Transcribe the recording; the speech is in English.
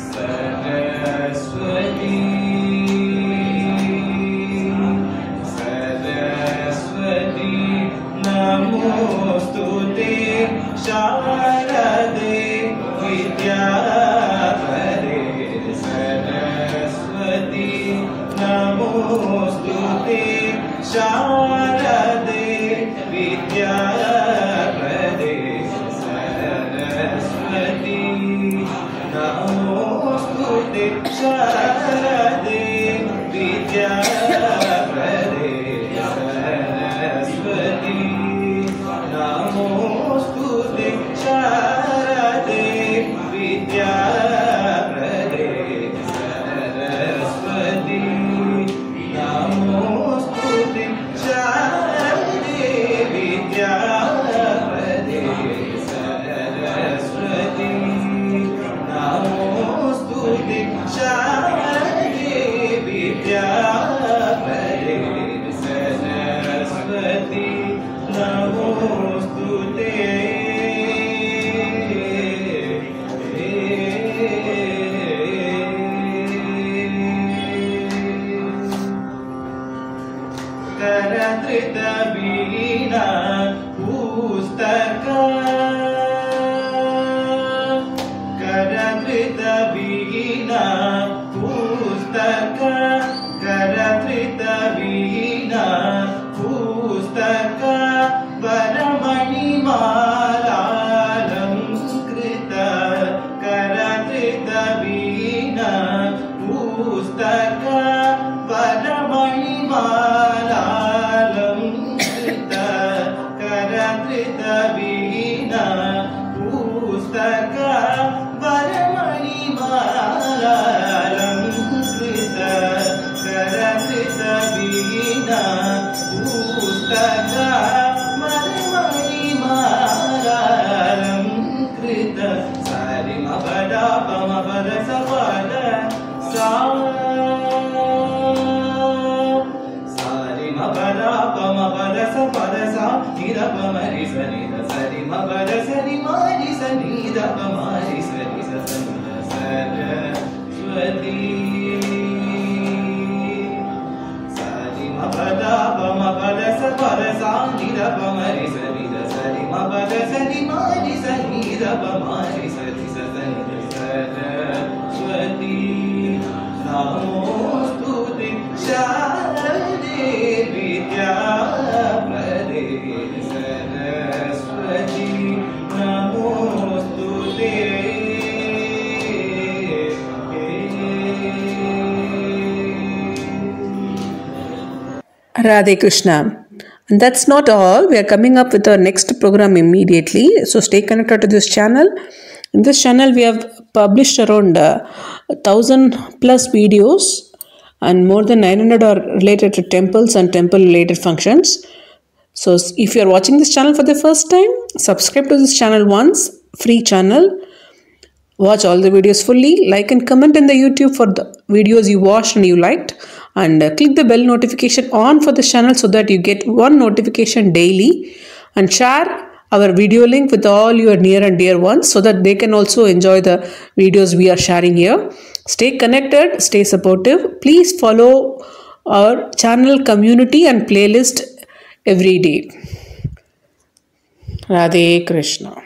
सरस्वती सरस्वती नमोस्तुते शारदे विद्यापरे सरस्वती नमोस्तुते शारदे विद्यापरे सरस्वती नमोस्तुते शारदे विद्यापरे सरस्वती नमोस्तुते शारदे विद्यापरे सरस्वती नमोस्तुते शारदे विद्यापरे सरस्वती नमोस्तुते शारदे विद्यापरे सरस्वती नमोस्तुते करधृत वीणा पुस्तक करधृत वीणा पुस्तक करधृत वीणा पुस्तक वरमणिमालालंकृत करधृत वीणा पुस्तक वरमणिमालालंकृत करधृत वीणा पुस्तक वरमणिमालालंकृत करधृत वीणा पुस्तक वरमणिमालालंकृत सारि म पद प म पद स पद सा सारि म पद प म पद स पद सा नि द प म रि स नि द सारि म पद स नि म रि स नि द प म रि स नि स स नि द सरस्वती सारि म पद प म पद स पद सा नि द प म रि स नि द सारि म पद स नि म रि स नि द प म रि स नि स स नि द सरस्वती नमोस्तुते शारदे विद्यापरे सरस्वती नमोस्तुते Radhe Krishna. And that's not all. We are coming up with our next program immediately. So stay connected to this channel. In this channel, we have published around 1,000 plus videos, and more than 900 are related to temples and temple related functions. So if you are watching this channel for the first time, subscribe to this channel once, free channel. Watch all the videos fully, like and comment in the YouTube for the videos you watched and you liked, and click the bell notification on for this channel so that you get one notification daily, and share our video link with all your near and dear ones so that they can also enjoy the videos we are sharing here. Stay connected, stay supportive. Please follow our channel, community and playlist every day. Radhe Krishna.